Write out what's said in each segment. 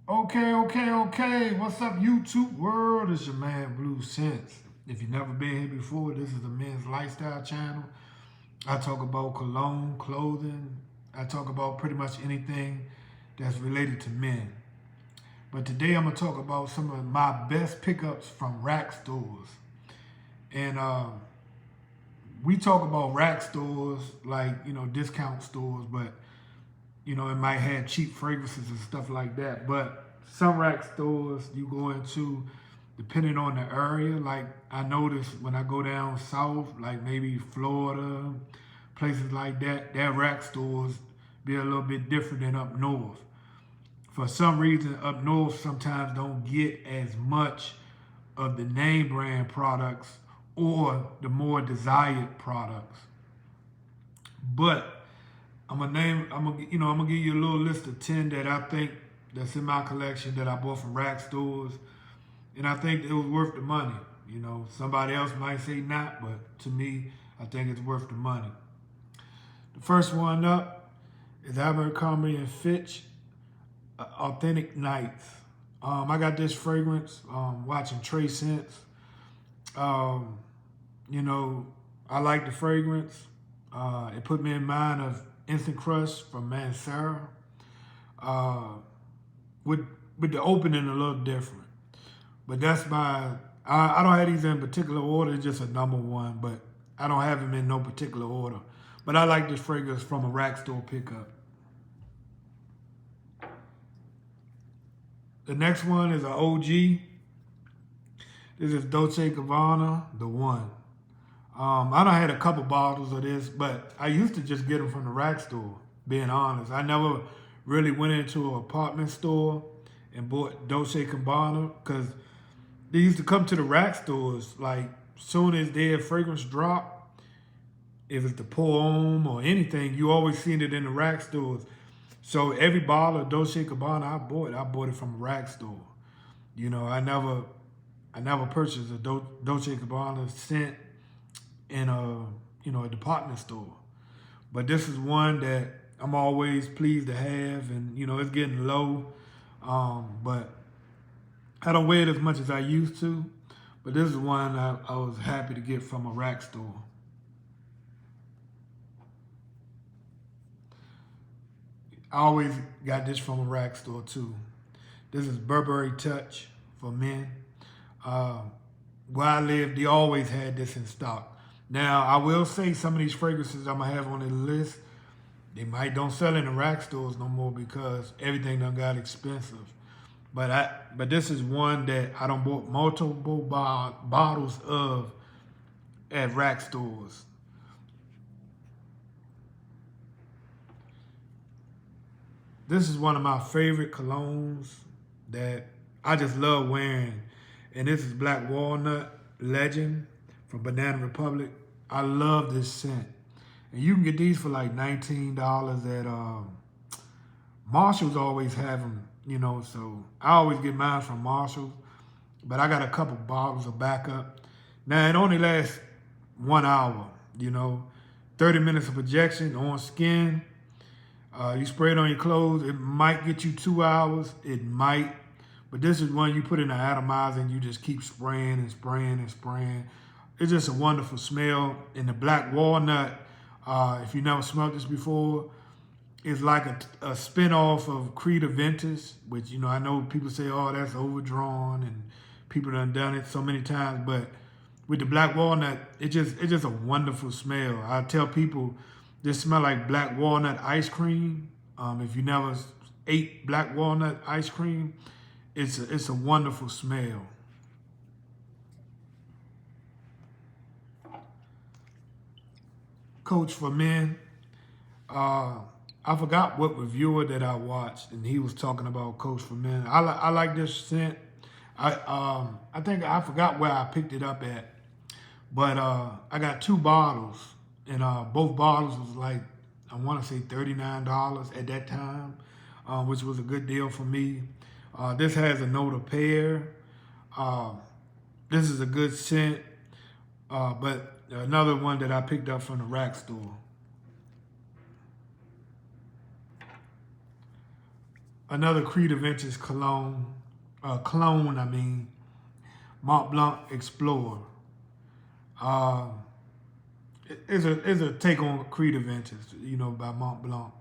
Okay. What's up, YouTube world? It's your man Blue Sense. If you've never been here before, this is the men's lifestyle channel. I talk about cologne, clothing. I talk about pretty much anything that's related to men. But today I'm gonna talk about some of my best pickups from rack stores. And we talk about rack stores like discount stores, but it might have cheap fragrances and stuff like that. But some rack stores you go into, depending on the area, like I notice when I go down south, like maybe Florida, places like that, their rack stores be a little bit different than up north. For some reason, up north sometimes don't get as much of the name brand products or the more desired products. But I'm gonna give you a little list of 10 that I think that's in my collection that I bought from rack stores, and I think it was worth the money. Somebody else might say not, but to me, I think it's worth the money. The first one up is Abercrombie and Fitch Authentic Nights. I got this fragrance watching Trey Scents. Um, you know, I like the fragrance. It put me in mind of Instant Crush from Mansera. Uh, with with the opening a little different. But that's my I don't have these in particular order, it's just a number one, but I don't have them in no particular order. But I like this fragrance from a rack store pickup. The next one is an OG. This is Dolce Gabbana, the one. I done had a couple bottles of this, but I used to just get them from the rack store, being honest. I never really went into an apartment store and bought Dolce Gabbana because they used to come to the rack stores like soon as their fragrance drop, if it's the Poem or anything, you always seen it in the rack stores. So every bottle of Dolce Gabbana I bought it from a rack store. I never purchased a Dolce Gabbana scent in a department store. But this is one that I'm always pleased to have, and it's getting low. But I don't wear it as much as I used to. But this is one I was happy to get from a rack store. I always got this from a rack store too. This is Burberry Touch for men. Uh, where I live, they always had this in stock. Now, I will say some of these fragrances I'm gonna have on the list, they might don't sell in the rack stores no more because everything done got expensive. But this is one that I don't bought multiple bottles of at rack stores. This is one of my favorite colognes that I just love wearing. And this is Black Walnut Legend from Banana Republic. I love this scent. And you can get these for like $19 at Marshalls always have them, so I always get mine from Marshalls. But I got a couple bottles of backup. Now it only lasts 1 hour, 30 minutes of projection on skin. You spray it on your clothes. It might get you 2 hours. It might. But this is one you put in an atomizer and you just keep spraying and spraying and spraying. It's just a wonderful smell. And the black walnut, if you never smelled this before, is like a spin-off of Creed Aventus, which, I know people say, oh, that's overdrawn and people done it so many times. But with the black walnut, it's just a wonderful smell. I tell people this smell like black walnut ice cream. If you never ate black walnut ice cream, it's a wonderful smell. Coach for Men. I forgot what reviewer that I watched, and he was talking about Coach for Men. I like this scent. I think I forgot where I picked it up at, but I got two bottles, and both bottles was like I want to say $39 at that time, which was a good deal for me. This has a note of pear. Uh, this is a good scent, but another one that I picked up from the rack store. another Creed Adventures cologne, clone, I mean, Mont Blanc Explorer. Uh, it's a take on Creed Adventures, you know, by Mont Blanc.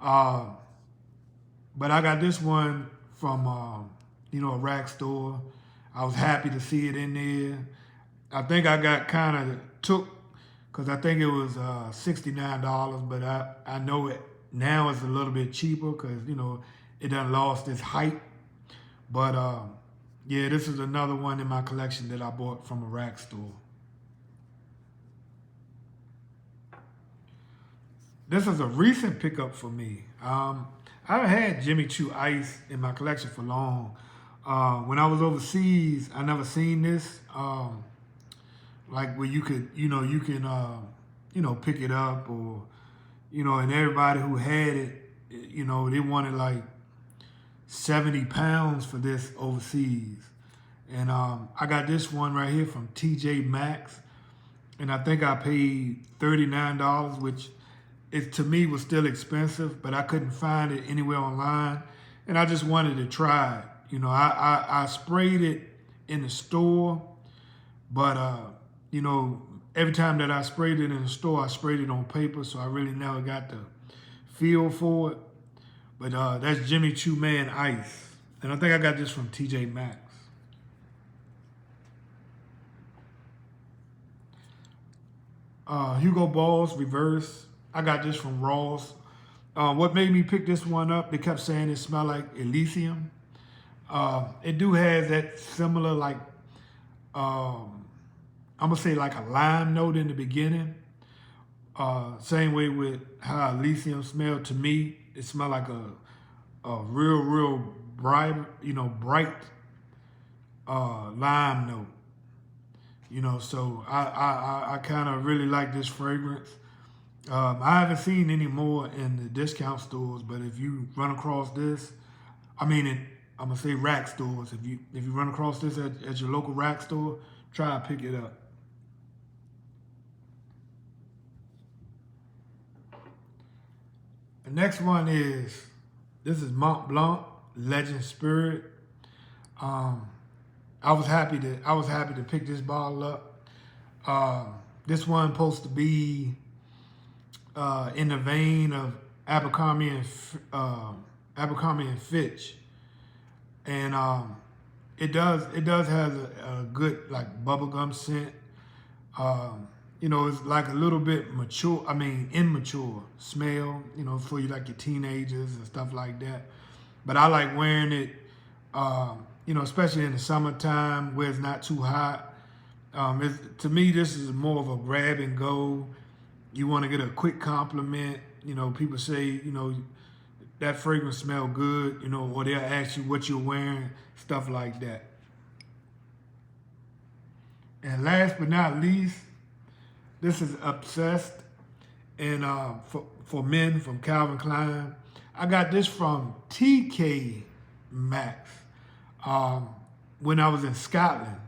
Uh, but I got this one from, you know, a rack store. I was happy to see it in there. I think I got kind of took, because I think it was $69, but I know it now it's a little bit cheaper because, you know, it done lost its hype. But yeah, this is another one in my collection that I bought from a rack store. This is a recent pickup for me. I've had Jimmy Choo Ice in my collection for long. When I was overseas, I never seen this. Like where you could, you can, pick it up, or, and everybody who had it, they wanted like 70 pounds for this overseas. And I got this one right here from TJ Maxx, and I think I paid $39, which to me was still expensive, but I couldn't find it anywhere online, and I just wanted to try it. I sprayed it in the store, but every time that I sprayed it in the store, I sprayed it on paper, so I really never got the feel for it. But that's Jimmy Choo Man Ice, and I think I got this from TJ Maxx. Hugo Boss Reverse. I got this from Ross. What made me pick this one up, they kept saying it smelled like Elysium. It do have that similar, like, I'm gonna say like a lime note in the beginning. Same way with how Elysium smelled to me. It smelled like a real bright, bright lime note. So I kind of really like this fragrance. I haven't seen any more in the discount stores, but if you run across this, I'm gonna say rack stores. If you run across this at your local rack store, try to pick it up. The next one is, this is Mont Blanc Legend Spirit. I was happy to pick this bottle up. This one supposed to be in the vein of Abercrombie and Fitch, and it does have a good like bubblegum scent. It's like a little bit immature smell, for you like your teenagers and stuff like that. But I like wearing it, especially in the summertime where it's not too hot. To me, this is more of a grab and go. You want to get a quick compliment. People say, that fragrance smell good, or they'll ask you what you're wearing, stuff like that. And last but not least, this is Obsessed, and for men from Calvin Klein. I got this from TK Maxx when I was in Scotland,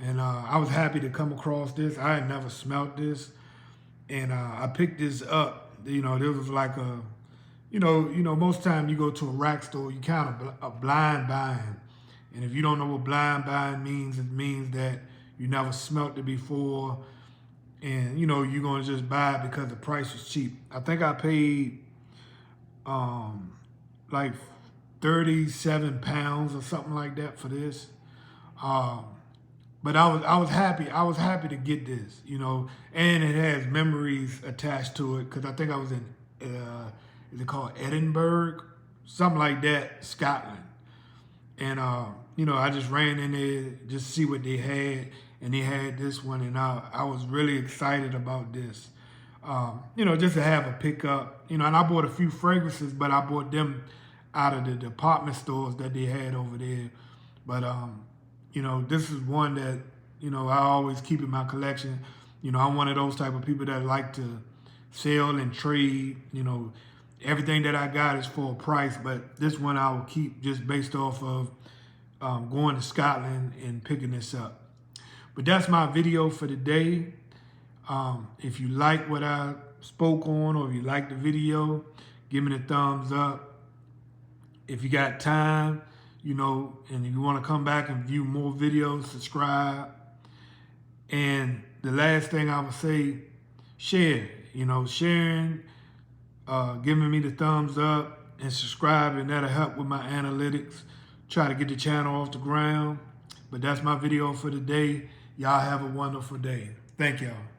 and I was happy to come across this. I had never smelled this, and I picked this up. There was like a, most time you go to a rack store, you kind of blind buying, and if you don't know what blind buying means, it means that you never smelt it before. And, you're going to just buy it because the price was cheap. I think I paid like 37 pounds or something like that for this. But I was happy. I was happy to get this, and it has memories attached to it because I think I was in, is it called Edinburgh? Something like that, Scotland. And, I just ran in there just to see what they had. And they had this one, and I was really excited about this. Just to have a pickup. And I bought a few fragrances, but I bought them out of the department stores that they had over there. But, this is one that, I always keep in my collection. I'm one of those type of people that like to sell and trade. Everything that I got is for a price, but this one I will keep just based off of going to Scotland and picking this up. But that's my video for today. If you like what I spoke on, or if you like the video, give me the thumbs up. if you got time, you know, and you want to come back and view more videos, subscribe. And the last thing I would say, share. You know, sharing, giving me the thumbs up, and subscribing. That'll help with my analytics. Try to get the channel off the ground. But that's my video for today. Y'all have a wonderful day. Thank y'all.